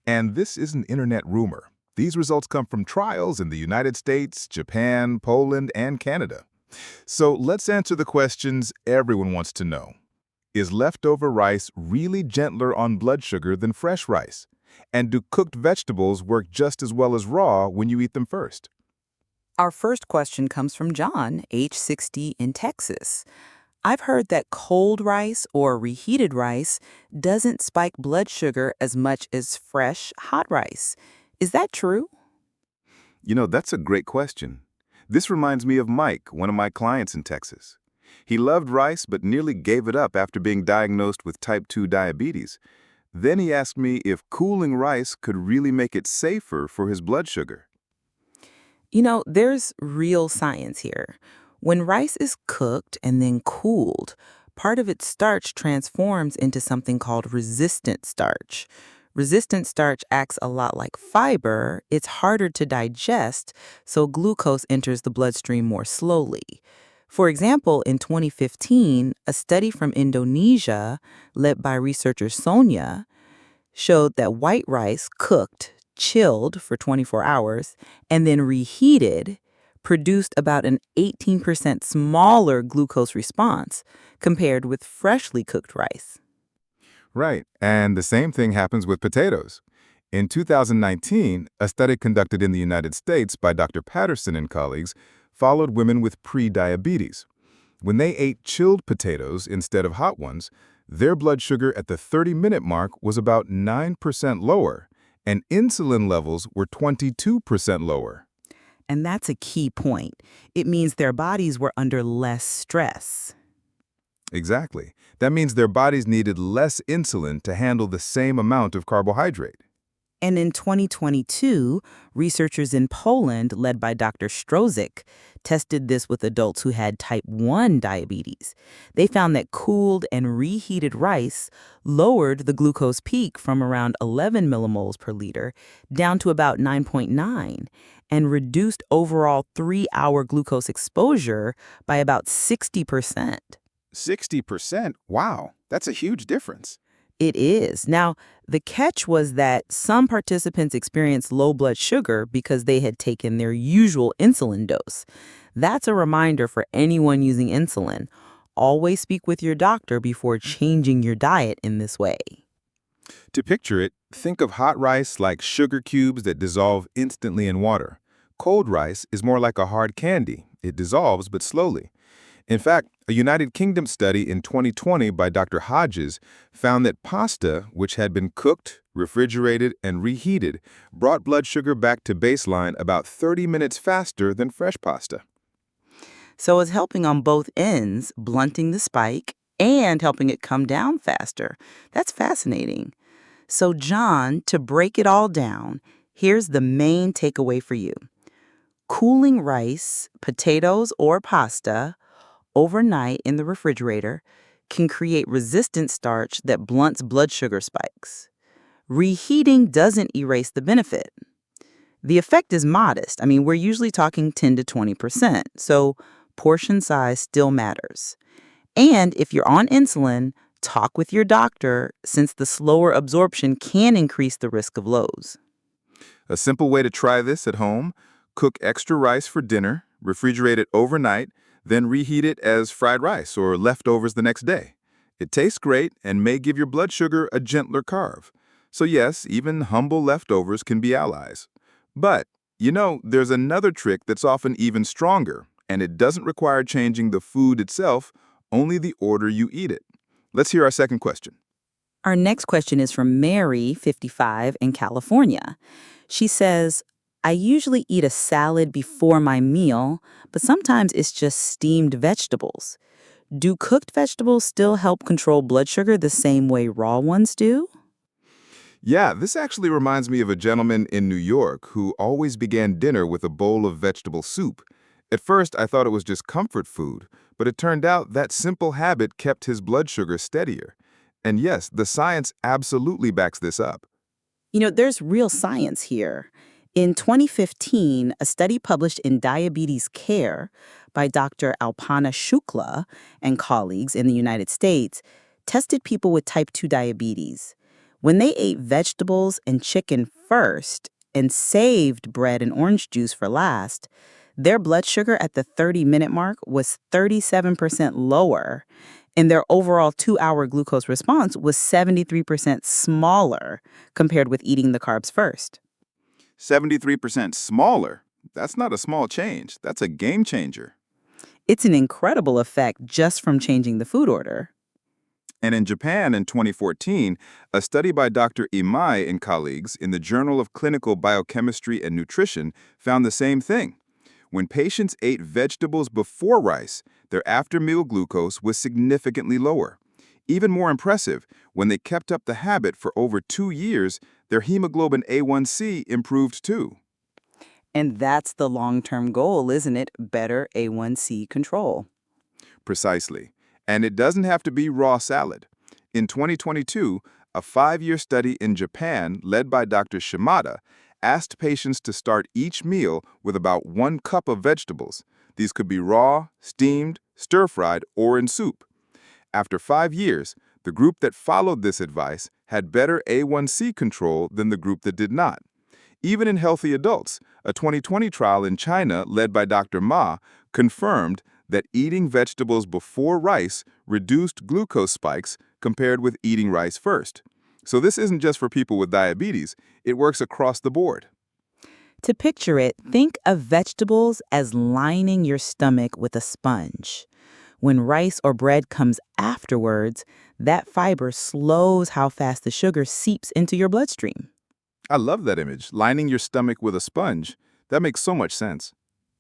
And this isn't internet rumor. These results come from trials in the United States, Japan, Poland, and Canada. So let's answer the questions everyone wants to know. Is leftover rice really gentler on blood sugar than fresh rice? And do cooked vegetables work just as well as raw when you eat them first? Our first question comes from John, age 60, in Texas. I've heard that cold rice or reheated rice doesn't spike blood sugar as much as fresh, hot rice. Is that true? That's a great question. This reminds me of Mike, one of my clients in Texas. He loved rice but nearly gave it up after being diagnosed with type 2 diabetes. Then he asked me if cooling rice could really make it safer for his blood sugar. There's real science here. When rice is cooked and then cooled, part of its starch transforms into something called resistant starch. Resistant starch acts a lot like fiber. It's harder to digest, so glucose enters the bloodstream more slowly. For example, in 2015, a study from Indonesia, led by researcher Sonia, showed that white rice cooked, chilled for 24 hours, and then reheated produced about an 18% smaller glucose response compared with freshly cooked rice. Right, and the same thing happens with potatoes. In 2019, a study conducted in the United States by Dr. Patterson and colleagues followed women with pre-diabetes. When they ate chilled potatoes instead of hot ones, their blood sugar at the 30-minute mark was about 9% lower, and insulin levels were 22% lower. And that's a key point. It means their bodies were under less stress. Exactly. That means their bodies needed less insulin to handle the same amount of carbohydrate. And in 2022, researchers in Poland, led by Dr. Strozik, tested this with adults who had type 1 diabetes. They found that cooled and reheated rice lowered the glucose peak from around 11 millimoles per liter down to about 9.9 and reduced overall 3-hour glucose exposure by about 60%. 60%? Wow, that's a huge difference. It is. Now, the catch was that some participants experienced low blood sugar because they had taken their usual insulin dose. That's a reminder for anyone using insulin. Always speak with your doctor before changing your diet in this way. To picture it, think of hot rice like sugar cubes that dissolve instantly in water. Cold rice is more like a hard candy. It dissolves but slowly. In fact, a United Kingdom study in 2020 by Dr. Hodges found that pasta, which had been cooked, refrigerated, and reheated, brought blood sugar back to baseline about 30 minutes faster than fresh pasta. So it's helping on both ends, blunting the spike and helping it come down faster. That's fascinating. So, John, to break it all down, here's the main takeaway for you. Cooling rice, potatoes, or pasta overnight in the refrigerator can create resistant starch that blunts blood sugar spikes. Reheating doesn't erase the benefit. The effect is modest. I mean, we're usually talking 10 to 20%, so portion size still matters. And if you're on insulin, talk with your doctor since the slower absorption can increase the risk of lows. A simple way to try this at home: cook extra rice for dinner, refrigerate it overnight, then reheat it as fried rice or leftovers the next day. It tastes great and may give your blood sugar a gentler carve. So yes, even humble leftovers can be allies. But, there's another trick that's often even stronger, and it doesn't require changing the food itself, only the order you eat it. Let's hear our second question. Our next question is from Mary, 55, in California. She says, I usually eat a salad before my meal, but sometimes it's just steamed vegetables. Do cooked vegetables still help control blood sugar the same way raw ones do? Yeah, this actually reminds me of a gentleman in New York who always began dinner with a bowl of vegetable soup. At first, I thought it was just comfort food, but it turned out that simple habit kept his blood sugar steadier. And yes, the science absolutely backs this up. There's real science here. In 2015, a study published in Diabetes Care by Dr. Alpana Shukla and colleagues in the United States tested people with type 2 diabetes. When they ate vegetables and chicken first and saved bread and orange juice for last, their blood sugar at the 30-minute mark was 37% lower, and their overall 2-hour glucose response was 73% smaller compared with eating the carbs first. 73% smaller. That's not a small change. That's a game changer. It's an incredible effect just from changing the food order. And in Japan in 2014, a study by Dr. Imai and colleagues in the Journal of Clinical Biochemistry and Nutrition found the same thing. When patients ate vegetables before rice, their after-meal glucose was significantly lower. Even more impressive, when they kept up the habit for over 2 years, their hemoglobin A1C improved too. And that's the long term goal, isn't it? Better A1C control. Precisely. And it doesn't have to be raw salad. In 2022, a 5-year study in Japan led by Dr. Shimada asked patients to start each meal with about 1 cup of vegetables. These could be raw, steamed, stir-fried, or in soup. After 5 years, the group that followed this advice had better A1C control than the group that did not. Even in healthy adults, a 2020 trial in China led by Dr. Ma confirmed that eating vegetables before rice reduced glucose spikes compared with eating rice first. So this isn't just for people with diabetes, it works across the board. To picture it, think of vegetables as lining your stomach with a sponge. When rice or bread comes afterwards, that fiber slows how fast the sugar seeps into your bloodstream. I love that image, lining your stomach with a sponge. That makes so much sense.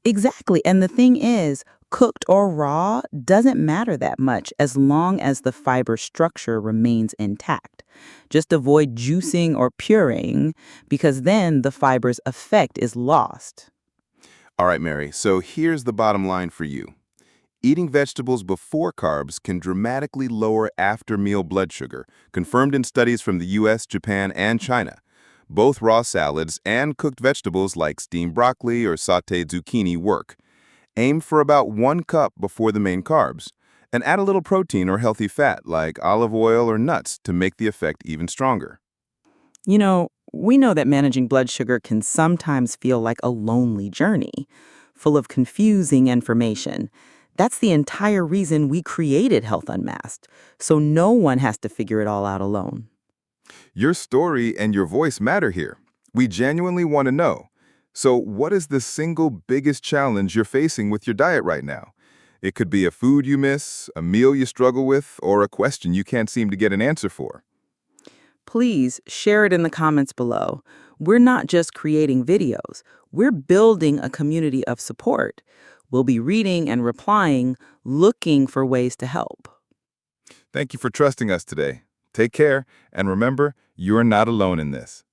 Exactly. And the thing is, cooked or raw doesn't matter that much as long as the fiber structure remains intact. Just avoid juicing or pureeing because then the fiber's effect is lost. All right, Mary, so here's the bottom line for you. Eating vegetables before carbs can dramatically lower after-meal blood sugar, confirmed in studies from the US, Japan, and China. Both raw salads and cooked vegetables like steamed broccoli or sautéed zucchini work. Aim for about 1 cup before the main carbs, and add a little protein or healthy fat like olive oil or nuts to make the effect even stronger. We know that managing blood sugar can sometimes feel like a lonely journey, full of confusing information. That's the entire reason we created Health Unmasked, so no one has to figure it all out alone. Your story and your voice matter here. We genuinely want to know. So what is the single biggest challenge you're facing with your diet right now? It could be a food you miss, a meal you struggle with, or a question you can't seem to get an answer for. Please share it in the comments below. We're not just creating videos, we're building a community of support. We'll be reading and replying, looking for ways to help. Thank you for trusting us today. Take care, and remember, you're not alone in this.